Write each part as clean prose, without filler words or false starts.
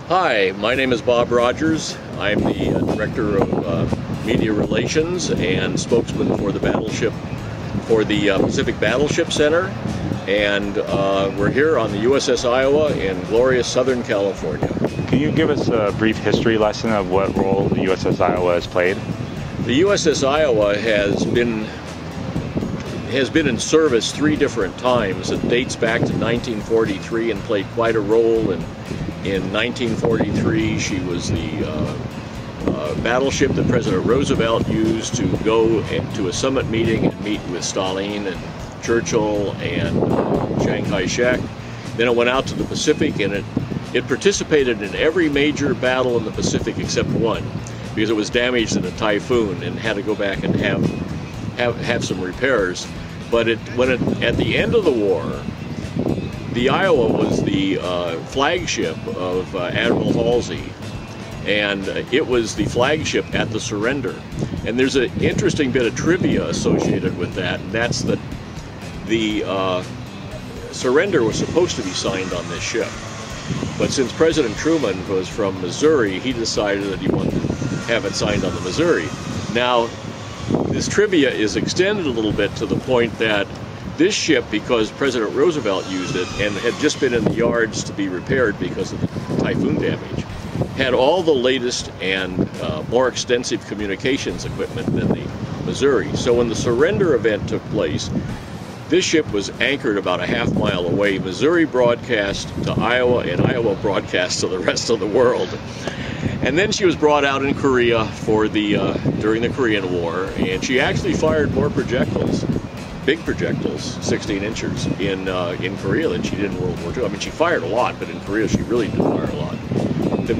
Hi, my name is Bob Rogers. I'm the Director of Media Relations and spokesman for the Battleship, for the Pacific Battleship Center. And we're here on the USS Iowa in glorious Southern California. Can you give us a brief history lesson of what role the USS Iowa has played? The USS Iowa has been in service 3 different times. It dates back to 1943 and played quite a role in 1943. She was the battleship that President Roosevelt used to go to a summit meeting and meet with Stalin and Churchill and Chiang Kai-shek. Then it went out to the Pacific, and it participated in every major battle in the Pacific except one, because it was damaged in a typhoon and had to go back and have some repairs. But at the end of the war, the Iowa was the flagship of Admiral Halsey, and it was the flagship at the surrender. And there's an interesting bit of trivia associated with that, and that's that the surrender was supposed to be signed on this ship. But since President Truman was from Missouri, he decided that he wanted to have it signed on the Missouri. Now, this trivia is extended a little bit to the point that this ship, because President Roosevelt used it and had just been in the yards to be repaired because of the typhoon damage, had all the latest and more extensive communications equipment than the Missouri. So when the surrender event took place, this ship was anchored about a half-mile away. Missouri broadcast to Iowa, and Iowa broadcast to the rest of the world. And then she was brought out in Korea for during the Korean War, and she actually fired more projectiles, big projectiles, 16 inches, in Korea than she did in World War II. I mean, she fired a lot, but in Korea she really did fire a lot. Then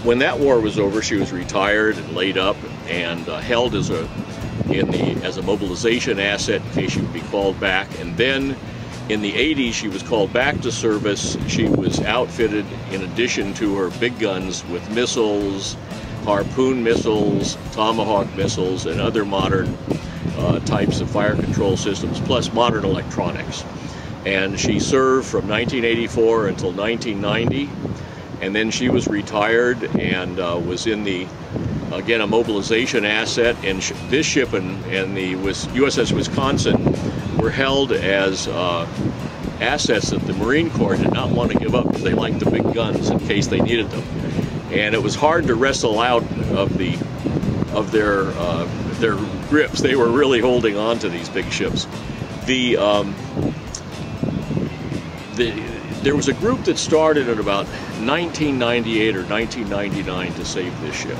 when that war was over, she was retired and laid up and held as a mobilization asset in case she would be called back. And then in the 80s, she was called back to service. She was outfitted, in addition to her big guns, with missiles, Harpoon missiles, Tomahawk missiles, and other modern types of fire control systems, plus modern electronics. And she served from 1984 until 1990, and then she was retired and was in the, again, a mobilization asset. And this ship and the USS Wisconsin were held as assets that the Marine Corps did not want to give up, because they liked the big guns in case they needed them. And it was hard to wrestle out of their grips. They were really holding on to these big ships. There was a group that started at about 1998 or 1999 to save this ship.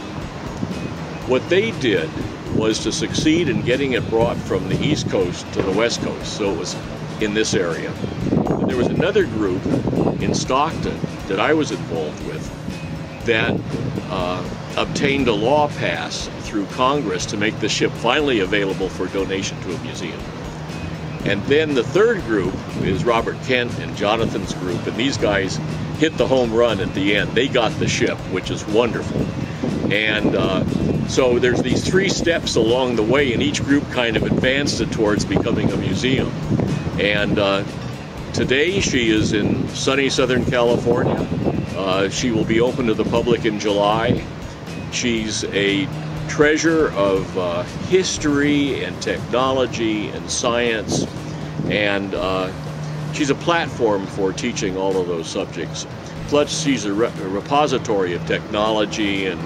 What they did was to succeed in getting it brought from the East Coast to the West Coast, so it was in this area. And there was another group in Stockton that I was involved with that obtained a law pass through Congress to make the ship finally available for donation to a museum. And then the third group is Robert Kent and Jonathan's group, and these guys hit the home run at the end. They got the ship, which is wonderful. And so there's these 3 steps along the way, and each group kind of advanced it towards becoming a museum. And today she is in sunny Southern California. She will be open to the public in July. She's a treasure of history and technology and science, and she's a platform for teaching all of those subjects. Plus, she's a repository of technology and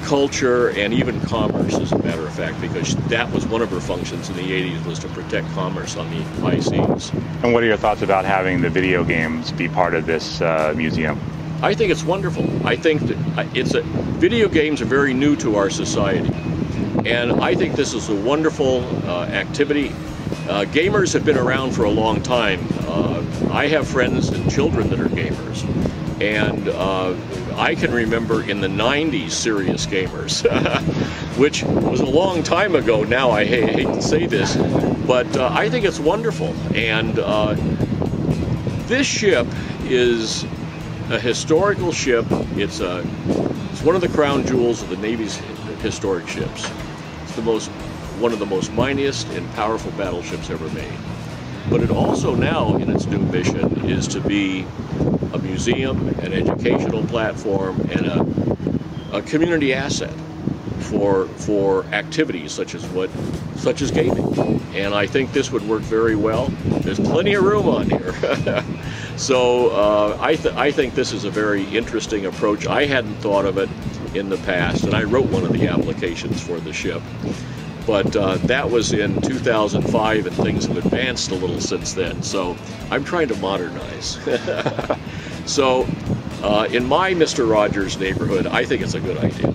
culture and even commerce, as a matter of fact, because that was one of her functions in the 80s, was to protect commerce on the high seas. And what are your thoughts about having the video games be part of this museum? I think it's wonderful. I think that video games are very new to our society, and I think this is a wonderful activity. Gamers have been around for a long time. I have friends and children that are gamers, and I can remember in the 90s serious gamers, which was a long time ago now. I hate to say this, but I think it's wonderful. And this ship is a historical ship. It's one of the crown jewels of the Navy's historic ships. It's one of the most mightiest and powerful battleships ever made. But it also now, in its new mission, is to be a museum, an educational platform, and a community asset for activities such as gaming. And I think this would work very well. There's plenty of room on here. So I think this is a very interesting approach. I hadn't thought of it in the past, and I wrote one of the applications for the ship. But that was in 2005, and things have advanced a little since then. So I'm trying to modernize. So in my Mr. Rogers neighborhood, I think it's a good idea.